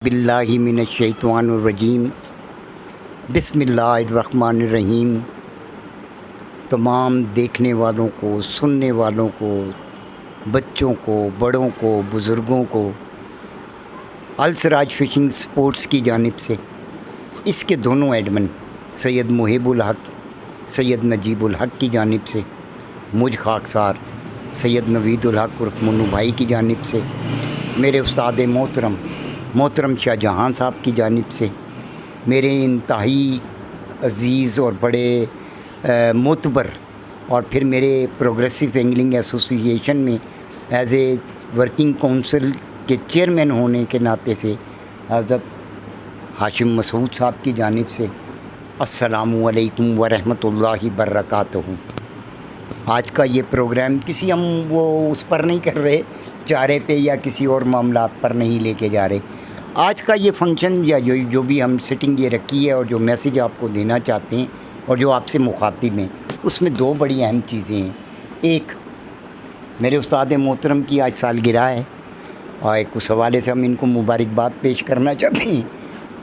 बिल्लाहि मिनश्शैतानिर्रजीम बिस्मिल्लाहिर्रहमानिर्रहीम। तमाम देखने वालों को, सुनने वालों को, बच्चों को, बड़ों को, बुज़ुर्गों को अल सिराज फ़िशिंग स्पोर्ट्स की जानिब से इसके दोनों एडमिन सैयद मुहिबुल हक, सैयद नजीबुल हक की जानिब से, मुझ खाकसार सैयद नवीदुल हक उर्फ मुन्नू भाई की जानिब से, मेरे उस्ताद मोहतरम शाहजहां साहब की जानिब से, मेरे इंतहाई अज़ीज़ और बड़े मोतबर और फिर मेरे प्रोग्रेसिव एंगलिंग एसोसिएशन में एज़ ए वर्किंग काउंसिल के चेयरमैन होने के नाते से हज़रत हाशिम मसूद साहब की जानिब से अस्सलामु अलैकुम व रहमतुल्लाहि बरकातहू। आज का ये प्रोग्राम किसी हम वो उस पर नहीं कर रहे, चारे पे या किसी और मामलात पर नहीं लेके जा रहे। आज का ये फंक्शन या जो भी हम सिटिंग ये रखी है और जो मैसेज आपको देना चाहते हैं और जो आपसे मुखातिब हैं, उसमें दो बड़ी अहम चीज़ें हैं। एक, मेरे उस्ताद मोहतरम की आज सालगिरह है और एक उस हवाले से हम इनको मुबारकबाद पेश करना चाहते हैं,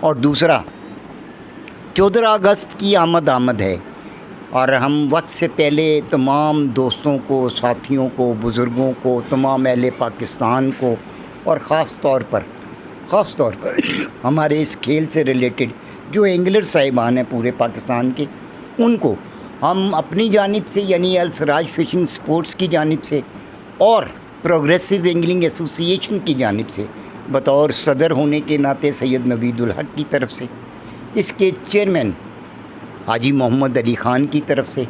और दूसरा 14 अगस्त की आमद है और हम वक्त से पहले तमाम दोस्तों को, साथियों को, बुज़ुर्गों को, तमाम अहले पाकिस्तान को और ख़ास तौर पर हमारे इस खेल से रिलेटेड जो एंगलर साहिबान हैं पूरे पाकिस्तान के, उनको हम अपनी जानिब से यानी अल सिराज फ़िशिंग स्पोर्ट्स की जानिब से और प्रोग्रेसिव एंगलिंग एसोसिएशन की जानिब से बतौर सदर होने के नाते सैयद नवीदुल हक की तरफ से, इसके चेयरमैन हाजी मोहम्मद अली ख़ान की तरफ से,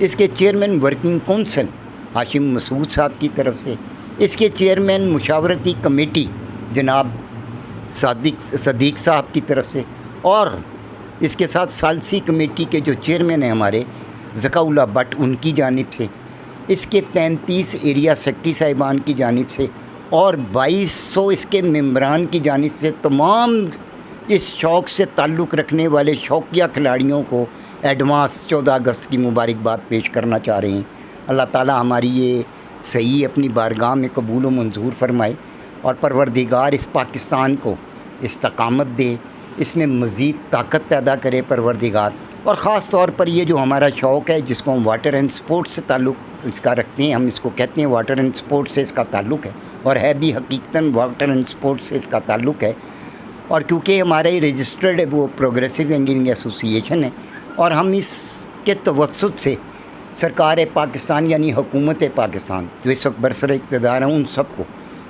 इसके chairman working council Hashim Masood sahab की तरफ से, इसके चेयरमैन मुशावरती कमेटी जनाब सदीक साहब की तरफ से, और इसके साथ सालसी कमेटी के जो चेयरमैन हैं हमारे ज़काउल्लाह भट्ट, उनकी जानिब से, इसके 35 एरिया सेक्रेटरी साहिबान की जानिब से और 2200 इसके मेंबरान की जानिब से तमाम इस शौक़ से ताल्लुक़ रखने वाले शौकिया खिलाड़ियों को एडवांस 14 अगस्त की मुबारकबाद पेश करना चाह रहे हैं। अल्लाह ताला हमारी ये सही अपनी बारगाह में कबूल व मंजूर फरमाए और परवरदिगार इस पाकिस्तान को इस्तकामत दे, इसमें मज़ीद ताकत पैदा करे परवरदिगार। और ख़ास तौर पर ये जो हमारा शौक़ है जिसको हम वाटर एंड स्पोर्ट्स से ताल्लुक़ इसका रखते हैं, हम इसको कहते हैं वाटर एंड स्पोर्ट्स से इसका ताल्लुक़ है और है भी हकीकतन वाटर एंड स्पोर्ट्स से इसका ताल्लुक़ है। और क्योंकि हमारे रजिस्टर्ड वो प्रोग्रेसिव एंगलिंग एसोसिएशन है और हम इसके तवस्सुत से सरकार पाकिस्तान यानी हुकूमत पाकिस्तान जो इस वक्त बरसर इक़्तिदार हैं, उन सबको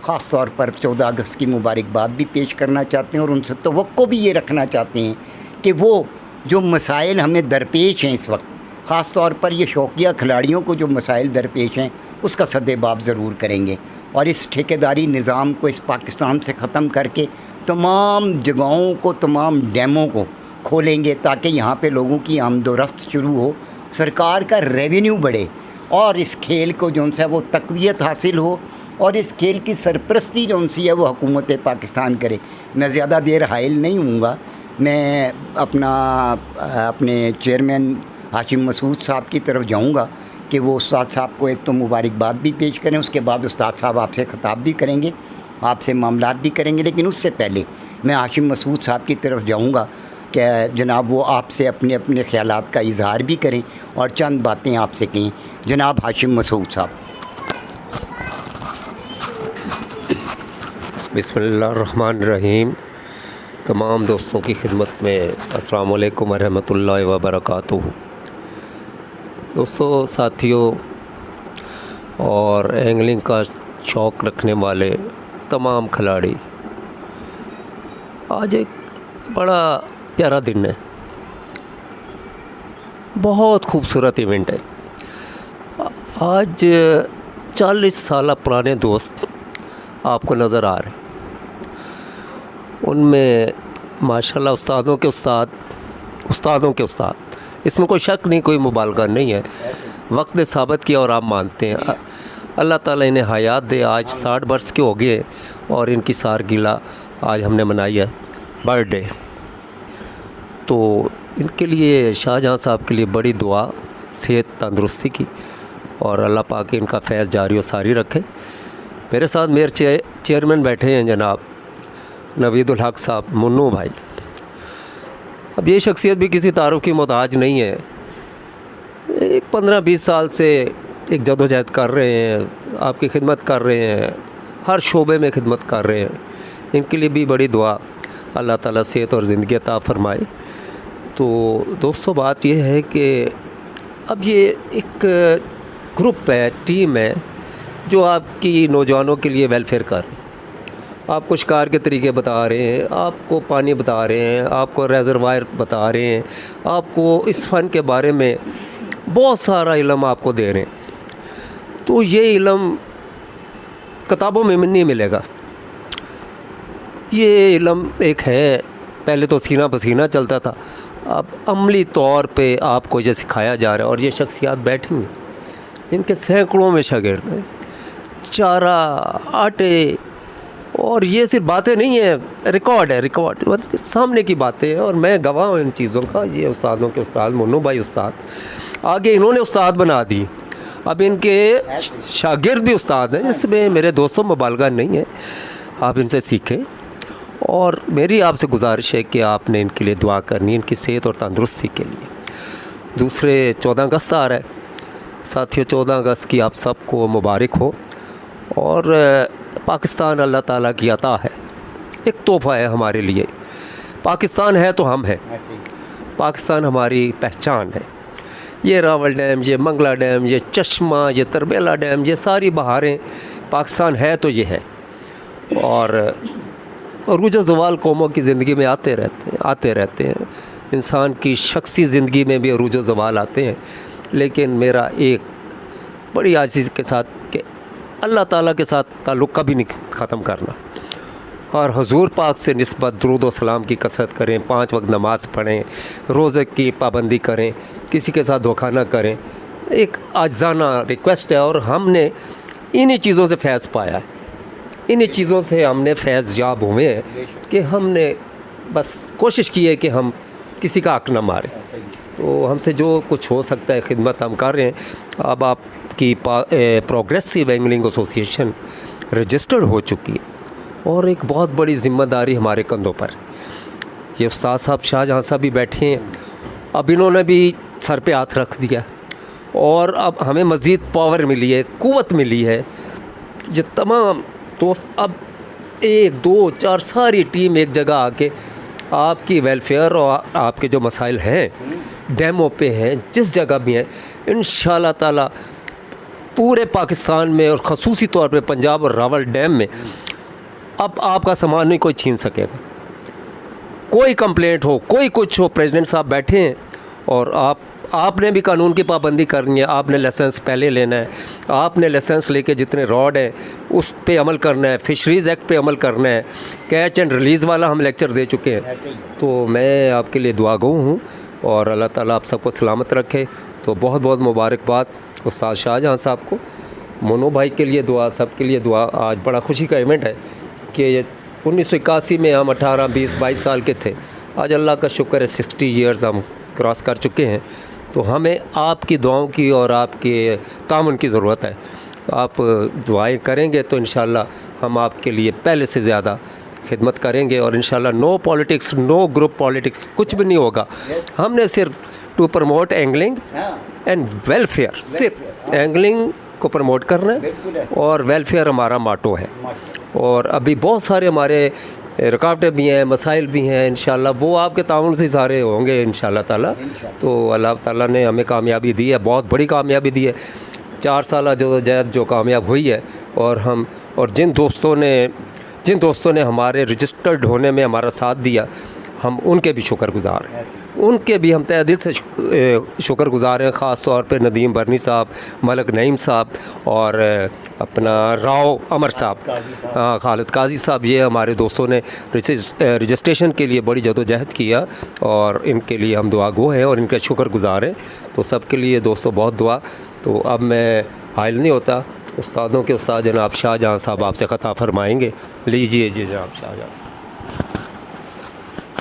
ख़ास तौर पर 14 अगस्त की मुबारकबाद भी पेश करना चाहते हैं और उनसे तवक्को भी ये रखना चाहते हैं कि वो जो मसाइल हमें दरपेश हैं इस वक्त, ख़ास तौर पर ये शौकिया खिलाड़ियों को जो मसाइल दरपेश हैं उसका सद्देबाब ज़रूर करेंगे और इस ठेकेदारी निज़ाम को इस पाकिस्तान से ख़त्म करके तमाम जगहों को, तमाम डैमों को खोलेंगे ताकि यहाँ पे लोगों की आमदोरफ्त शुरू हो, सरकार का रेवेन्यू बढ़े और इस खेल को जो है वो तक़वियत हासिल हो और इस खेल की सरपरस्ती जो सी है वो हुकूमत पाकिस्तान करे। मैं ज़्यादा देर हाइल नहीं हूँगा, मैं अपने चेयरमैन हाशिम मसूद साहब की तरफ जाऊँगा कि वो उस्ताद साहब को एक तो मुबारकबाद भी पेश करें, उसके बाद उस्ताद साहब आपसे ख़िताब भी करेंगे, आपसे मामलात भी करेंगे। लेकिन उससे पहले मैं हाशिम मसूद साहब की तरफ जाऊँगा कि जनाब वो आपसे अपने अपने ख़यालात का इज़हार भी करें और चंद बातें आपसे कहें। जनाब हाशिम मसूद साहब। बिस्मिल्लाहिर्रहमानिर्रहीम। तमाम दोस्तों की खिदमत में अस्सलाम वालेकुम रहमतुल्लाहि व बरकातुहू। दोस्तों, साथियों और एंगलिंग का शौक़ रखने वाले तमाम खिलाड़ी, आज एक बड़ा प्यारा दिन है, बहुत खूबसूरत इवेंट है। आज 40 साल पुराने दोस्त आपको नज़र आ रहे हैं, उनमें माशाल्लाह उस्तादों के उस्ताद, इसमें कोई शक नहीं, कोई मुबालगा नहीं है। वक्त ने साबित किया और आप मानते हैं। अल्लाह ताला इन्हें हयात दे। आज 60 बरस के हो गए और इनकी सालगिरह आज हमने मनाई है, बर्थडे। तो इनके लिए, शाहजहां साहब के लिए बड़ी दुआ, सेहत तंदुरुस्ती की और अल्लाह पाक इनका फैज़ जारी और सारी रखे। मेरे साथ मेरे चेयरमैन बैठे हैं जनाब नवीद उल हक साहब, मुन्नू भाई। अब ये शख्सियत भी किसी तारुफ की मोहताज नहीं है, एक 15-20 साल से एक जदोजहद कर रहे हैं, आपकी खिदमत कर रहे हैं, हर शोबे में खिदमत कर रहे हैं। इनके लिए भी बड़ी दुआ, अल्लाह ताला सेहत और ज़िंदगी अता फ़रमाए। तो दोस्तों बात ये है कि अब ये एक ग्रुप है, टीम है जो आपकी नौजवानों के लिए वेलफेयर कर रही है। आपको शिकार के तरीके बता रहे हैं, आपको पानी बता रहे हैं, आपको रेजरवायर बता रहे हैं, आपको इस फ़न के बारे में बहुत सारा इल्म आपको दे रहे हैं। तो ये इल्म किताबों में नहीं मिलेगा। ये इल्म एक है, पहले तो सीना पसीना चलता था, अब अमली तौर पे आपको ये सिखाया जा रहा है। और ये शख्सियात बैठी हैं, इनके सैकड़ों में शागिर्द हैं, चारा, आटे, और ये सिर्फ बातें नहीं है, रिकॉर्ड है, रिकॉर्ड मतलब सामने की बातें हैं। और मैं गवाह हूँ इन चीज़ों का। ये उस्तादों के उस्ताद, मुन्नू भाई उस्ताद, आगे इन्होंने उस्ताद बना दी, अब इनके शागिर्द भी उस्ताद हैं, जिसमें मेरे दोस्तों मुबालगा नहीं है। आप इनसे सीखें, और मेरी आपसे गुजारिश है कि आपने इनके लिए दुआ करनी, इनकी सेहत और तंदुरुस्ती के लिए। दूसरे 14 अगस्त आ रहा है साथियों, 14 अगस्त की आप सबको मुबारक हो। और पाकिस्तान अल्लाह ताला की अता है, एक तोहफ़ा है हमारे लिए। पाकिस्तान है तो हम हैं, पाकिस्तान हमारी पहचान है। ये रावल डैम, ये मंगला डैम, ये चश्मा, ये तरबेला डैम, ये सारी बहारें, पाकिस्तान है तो ये है। और अरूज ज़वाल कौमों की ज़िंदगी में आते रहते हैं। इंसान की शख्सी ज़िंदगी में भी अरूज ज़वाल आते हैं। लेकिन मेरा एक बड़ी आजीज़ के साथ कि अल्लाह ताला के साथ ताल्लुक़ कभी नहीं ख़त्म करना, और हुज़ूर पाक से निस्बत दुरूद व सलाम की कसरत करें, 5 वक्त नमाज़ पढ़ें, रोज़े की पाबंदी करें, किसी के साथ धोखा ना करें। एक आज़ाना रिक्वेस्ट है, और हमने इन्हीं चीज़ों से फैज़ पाया है, इन्हीं चीज़ों से हमने फैज़ याब हुए हैं कि हमने बस कोशिश की है कि हम किसी का हक़ न मारें। तो हमसे जो कुछ हो सकता है खिदमत हम कर रहे हैं। अब आपकी प्रोग्रेसिव एंगलिंग एसोसिएशन रजिस्टर्ड हो चुकी है, और एक बहुत बड़ी ज़िम्मेदारी हमारे कंधों पर। ये उस्ताद साहब शाहजहाँ साहब भी बैठे हैं, अब इन्होंने भी सर पे हाथ रख दिया, और अब हमें मज़ीद पावर मिली है, क़ुव्वत मिली है। ये तमाम दोस्त अब 1, 2, 4 सारी टीम एक जगह आके आपकी वेलफेयर और आपके जो मसाइल हैं डैमों पे हैं, जिस जगह भी हैं, इंशाअल्लाह ताला पूरे पाकिस्तान में और ख़ुसूसी तौर पे पंजाब और रावल डैम में अब आपका सामान नहीं कोई छीन सकेगा। कोई कंप्लेंट हो, कोई कुछ हो, प्रेसिडेंट साहब बैठे हैं, और आपने भी कानून की पाबंदी करनी है। आपने लाइसेंस पहले लेना है, आपने लाइसेंस लेके जितने रॉड हैं उस पे अमल करना है, फिशरीज़ एक्ट पे अमल करना है। कैच एंड रिलीज़ वाला हम लेक्चर दे चुके हैं। तो मैं आपके लिए दुआगो हूँ, और अल्लाह ताला आप सबको सलामत रखे। तो बहुत बहुत मुबारकबाद उस्ताद शाहजहाँ साहब को, मोनू भाई के लिए दुआ, सब के लिए दुआ। आज बड़ा खुशी का इवेंट है कि 1981 में हम 18, 20, 22 साल के थे, आज अल्लाह का शुक्र है 60 ईयर्स हम क्रॉस कर चुके हैं। तो हमें आपकी दुआओं की और आपके तामुन की ज़रूरत है। आप दुआएं करेंगे तो इंशाअल्लाह हम आपके लिए पहले से ज़्यादा खिदमत करेंगे, और इंशाअल्लाह no politics, no group politics, कुछ भी नहीं होगा। हमने सिर्फ to promote angling and welfare, सिर्फ एंगलिंग को प्रमोट करना है, और वेलफेयर हमारा माटो है। और अभी बहुत सारे हमारे रुकावटें भी हैं, मसाइल भी हैं, इंशाअल्लाह वो आपके ताउन से सारे होंगे इंशाअल्लाह ताला। तो अल्लाह ताला ने हमें कामयाबी दी है, बहुत बड़ी कामयाबी दी है। 4 साल जो कामयाब हुई है, और जिन दोस्तों ने हमारे रजिस्टर्ड होने में हमारा साथ दिया, हम उनके भी शुक्रगुज़ार हैं, उनके भी हम तहे दिल से शुक्रगुज़ार हैं। ख़ास तौर पे नदीम बरनी साहब, मलक नईम साहब, और अपना राव अमर साहब, खालिद काजी साहब, ये हमारे दोस्तों ने रजिस्ट्रेशन के लिए बड़ी जदोजहद किया, और इनके लिए हम दुआ गो हैं और इनके शुक्रगुज़ार हैं। तो सब के लिए दोस्तों बहुत दुआ। तो अब मैं हाइल नहीं होता, उस्तादों के उस्ताद जनाब शाहजहाँ साहब आपसे ख़ता फरमाएँगे। लीजिए जी जनाब शाहजहाँ साहब।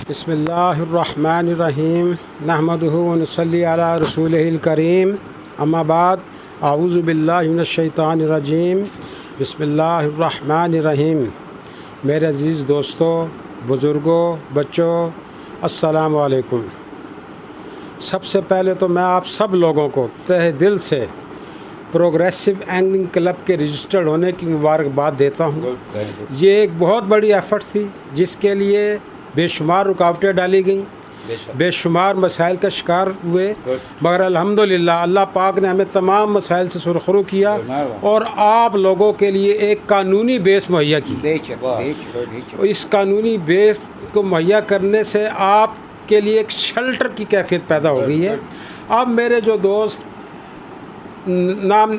बिस्मिल्लाहिर्रहमानिर्रहीम नहमदुहु व नसल्ली अला रसूलिहिल करीम अम्मा बाद आऊज़ु बिल्लाहि मिनश शैतानिर रजीम बिस्मिल्लाहिर्रहमानिर्रहीम। मेरे अज़ीज़ दोस्तों, बुज़ुर्गों, बच्चों, अस्सलाम वालेकुम। सबसे पहले तो मैं आप सब लोगों को तहे दिल से प्रोग्रेसिव एंगलिंग क्लब के रजिस्टर्ड होने की मुबारकबाद देता हूँ। ये एक बहुत बड़ी एफ़र्ट थी जिसके लिए बेशुमार रुकावटें डाली गईं, बेशुमार मसाइल का शिकार हुए, मगर अल्हम्दुलिल्लाह अल्लाह पाक ने हमें तमाम मसाइल से सुरखरू किया और आप लोगों के लिए एक कानूनी बेस मुहैया की। इस कानूनी बेस को मुहैया करने से आपके लिए एक शेल्टर की कैफियत पैदा हो गई है। अब मेरे जो दोस्त नाम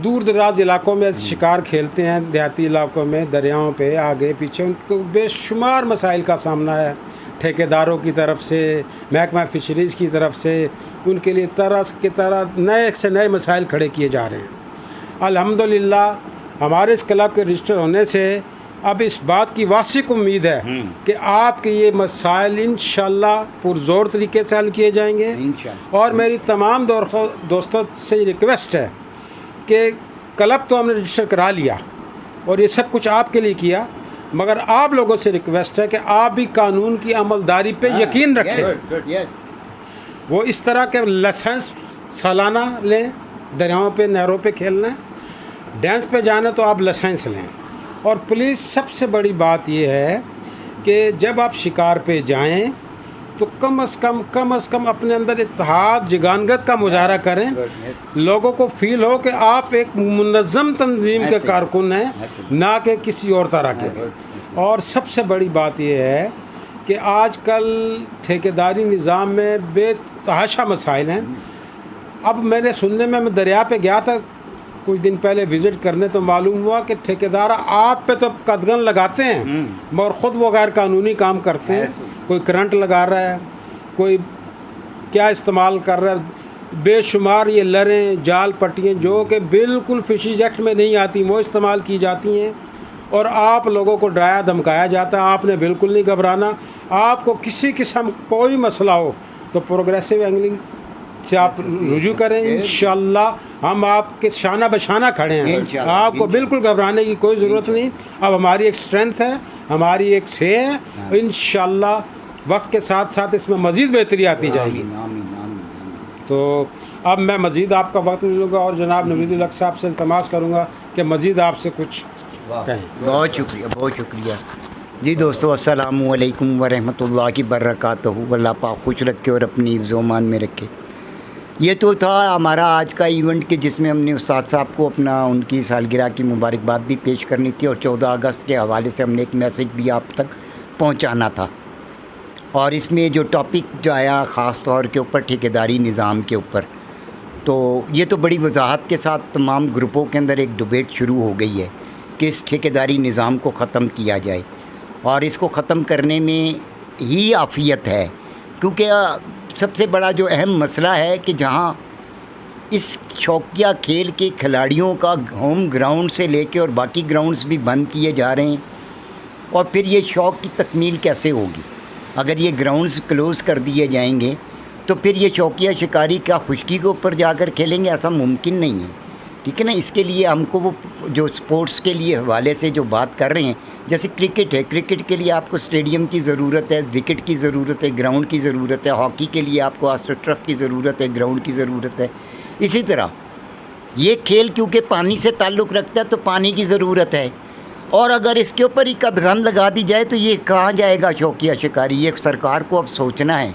दूर दराज इलाकों में शिकार खेलते हैं, देहाती इलाकों में, दरियाओं पे आगे पीछे, उनको बेशुमार मसाइल का सामना है। ठेकेदारों की तरफ से, महकमा फ़िशरीज़ की तरफ से उनके लिए तरह के तरह नए से नए मसाइल खड़े किए जा रहे हैं। अल्हम्दुलिल्लाह हमारे इस क्लब के रजिस्टर होने से अब इस बात की वासिक उम्मीद है कि आपके ये मसाइल इंशाअल्लाह पुरज़ोर तरीके से हल किए जाएंगे। और मेरी तमाम दोस्तों से रिक्वेस्ट है कि क्लब तो हमने रजिस्टर करा लिया और ये सब कुछ आपके लिए किया, मगर आप लोगों से रिक्वेस्ट है कि आप भी कानून की अमलदारी पे यकीन रखें। वो इस तरह के लाइसेंस सालाना लें, दरियाओं पे, नहरों पे खेलना है, डैम्स पे जाना तो आप लाइसेंस लें। और प्लीज़ सबसे बड़ी बात ये है कि जब आप शिकार पे जाएं तो कम से कम अपने अंदर इत्तेहाद, जिगानगत का मुजाहरा करें, लोगों को फील हो कि आप एक मुनज़्ज़म तंजीम के कारकुन हैं, ना कि किसी और तरह के। और सबसे बड़ी बात यह है कि आजकल ठेकेदारी निज़ाम में बेतहाशा मसाइल हैं। अब मैंने सुनने में, मैं दरिया पे गया था कुछ दिन पहले विज़िट करने, तो मालूम हुआ कि ठेकेदार आप पे तो कदगन लगाते हैं मगर ख़ुद वो गैर कानूनी काम करते हैं। कोई करंट लगा रहा है, कोई क्या इस्तेमाल कर रहा है, बेशुमार ये लरें, जाल, पट्टियाँ जो कि बिल्कुल फ़िशरीज़ एक्ट में नहीं आती, वो इस्तेमाल की जाती हैं और आप लोगों को डराया धमकाया जाता है। आपने बिल्कुल नहीं घबराना। आपको किसी किस्म कोई मसला हो तो प्रोग्रेसिव एंगलिंग से आप रुजू करें, इंशाअल्लाह हम आपके शाना बशाना खड़े हैं। आपको बिल्कुल घबराने की कोई ज़रूरत नहीं। अब हमारी एक स्ट्रेंथ है, हमारी एक से है, इंशाअल्लाह वक्त के साथ साथ इसमें मज़ीद बेहतरी आती जाएगी। तो अब मैं मज़ीद आपका वक्त नहीं लूँगा और जनाब नवीदुल हक साहब से इल्तमास करूँगा कि मज़ीद आपसे कुछ कहें। बहुत शुक्रिया, बहुत शुक्रिया जी। दोस्तों अस्सलामु अलैकुम व रहमतुल्लाहि व बरकातहू। अल्लाह पाक खुश रखे और अपनी हिफ्ज़-ओ-मान में रखे। ये तो था हमारा आज का इवेंट कि जिसमें हमने उस्ताद साहब को अपना उनकी सालगिरह की मुबारकबाद भी पेश करनी थी और 14 अगस्त के हवाले से हमने एक मैसेज भी आप तक पहुंचाना था। और इसमें जो टॉपिक जो आया ख़ास तौर के ऊपर ठेकेदारी निज़ाम के ऊपर, तो ये तो बड़ी वजाहत के साथ तमाम ग्रुपों के अंदर एक डिबेट शुरू हो गई है कि इस ठेकेदारी निज़ाम को ख़त्म किया जाए। और इसको ख़त्म करने में ही आफ़ियत है, क्योंकि सबसे बड़ा जो अहम मसला है कि जहाँ इस शौकिया खेल के खिलाड़ियों का होम ग्राउंड से लेके और बाकी ग्राउंड्स भी बंद किए जा रहे हैं, और फिर ये शौक़ की तकमील कैसे होगी? अगर ये ग्राउंड्स क्लोज़ कर दिए जाएंगे तो फिर ये शौकिया शिकारी क्या खुशकी के ऊपर जाकर खेलेंगे? ऐसा मुमकिन नहीं है, ठीक है ना। इसके लिए हमको वो जो स्पोर्ट्स के लिए हवाले से जो बात कर रहे हैं, जैसे क्रिकेट है, क्रिकेट के लिए आपको स्टेडियम की ज़रूरत है, विकेट की ज़रूरत है, ग्राउंड की ज़रूरत है। हॉकी के लिए आपको आस्ट्रोटर्फ की ज़रूरत है, ग्राउंड की ज़रूरत है। इसी तरह ये खेल क्योंकि पानी से ताल्लुक़ रखता है तो पानी की ज़रूरत है। और अगर इसके ऊपर ही कदगन लगा दी जाए तो ये कहाँ जाएगा शौकिया शिकारी? ये सरकार को अब सोचना है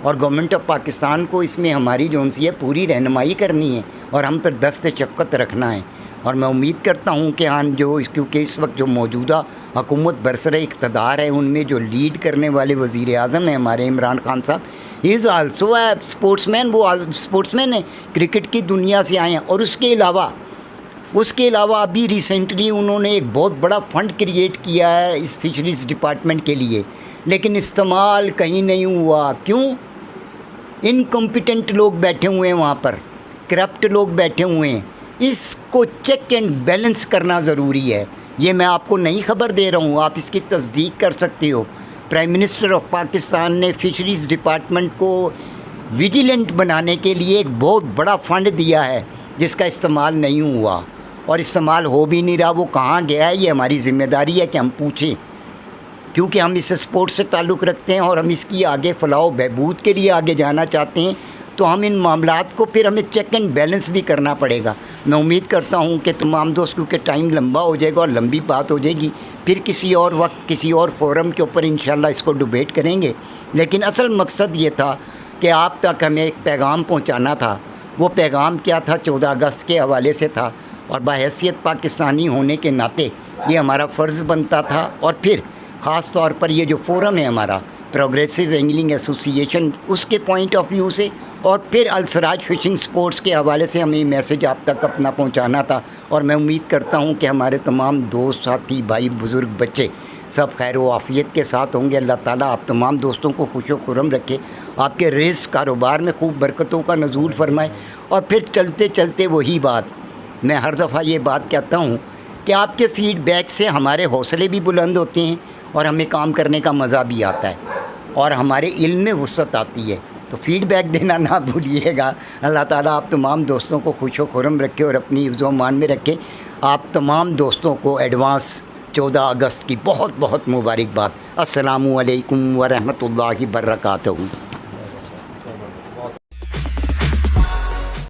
और गवर्नमेंट ऑफ पाकिस्तान को इसमें हमारी जो है पूरी रहनुमाई करनी है और हम पर दस्त शफ़क़त रखना है। और मैं उम्मीद करता हूँ कि हाँ जो क्योंकि इस वक्त जो मौजूदा हुकूमत बरसर इक़्तिदार है, उनमें जो लीड करने वाले वज़ीर आज़म हैं हमारे इमरान खान साहब, he is also a sportsman. वो स्पोर्ट्समैन है, क्रिकेट की दुनिया से आए हैं। और उसके अलावा अभी रिसेंटली उन्होंने एक बहुत बड़ा फ़ंड क्रिएट किया है इस फिशरीज़ डिपार्टमेंट के लिए, लेकिन इस्तेमाल कहीं नहीं हुआ। क्यों? इनकम्पिटेंट लोग बैठे हुए हैं वहाँ पर, करप्ट लोग बैठे हुए हैं। इसको चेक एंड बैलेंस करना ज़रूरी है। ये मैं आपको नई खबर दे रहा हूँ, आप इसकी तस्दीक कर सकते हो। प्राइम मिनिस्टर ऑफ पाकिस्तान ने फिशरीज़ डिपार्टमेंट को विजिलेंट बनाने के लिए एक बहुत बड़ा फ़ंड दिया है जिसका इस्तेमाल नहीं हुआ और इस्तेमाल हो भी नहीं रहा। वो कहाँ गया है, ये हमारी ज़िम्मेदारी है कि हम पूछें। کیونکہ ہم اس اسپورٹس سے تعلق رکھتے ہیں اور ہم اس کی آگے فلاح و بہبود کے لیے آگے جانا چاہتے ہیں، تو ہم ان معاملات کو پھر ہمیں چیک اینڈ بیلنس بھی کرنا پڑے گا۔ میں امید کرتا ہوں کہ تمام دوست، کیونکہ ٹائم لمبا ہو جائے گا اور لمبی بات ہو جائے گی، پھر کسی اور وقت کسی اور فورم کے اوپر انشاءاللہ اس کو ڈبیٹ کریں گے۔ لیکن اصل مقصد یہ تھا کہ آپ تک ہمیں ایک پیغام پہنچانا تھا۔ وہ پیغام کیا تھا؟ 14 اگست کے حوالے سے تھا، اور بحیثیت پاکستانی ہونے کے ناطے یہ ہمارا فرض بنتا تھا۔ اور پھر خاص طور پر یہ جو فورم ہے ہمارا پروگریسو اینگلنگ ایسوسی ایشن، اس کے پوائنٹ آف ویو سے، اور پھر السراج فشنگ سپورٹس کے حوالے سے ہمیں میسج آپ تک اپنا پہنچانا تھا۔ اور میں امید کرتا ہوں کہ ہمارے تمام دوست، ساتھی، بھائی، بزرگ، بچے سب خیر و عافیت کے ساتھ ہوں گے۔ اللہ تعالیٰ آپ تمام دوستوں کو خوش و خرم رکھے، آپ کے رزق کاروبار میں خوب برکتوں کا نزول فرمائے۔ اور پھر چلتے چلتے وہی بات، میں ہر دفعہ یہ بات کہتا ہوں کہ آپ کے فیڈ بیک سے ہمارے حوصلے بھی بلند ہوتے ہیں اور ہمیں کام کرنے کا مزہ بھی آتا ہے اور ہمارے علم میں وسعت آتی ہے۔ تو فیڈ بیک دینا نہ بھولیے گا۔ اللہ تعالیٰ آپ تمام دوستوں کو خوش و خرم رکھے اور اپنی حفظ و امان میں رکھے۔ آپ تمام دوستوں کو ایڈوانس 14 اگست کی بہت بہت مبارکباد۔ السلام علیکم ورحمۃ اللہ وبرکاتہ۔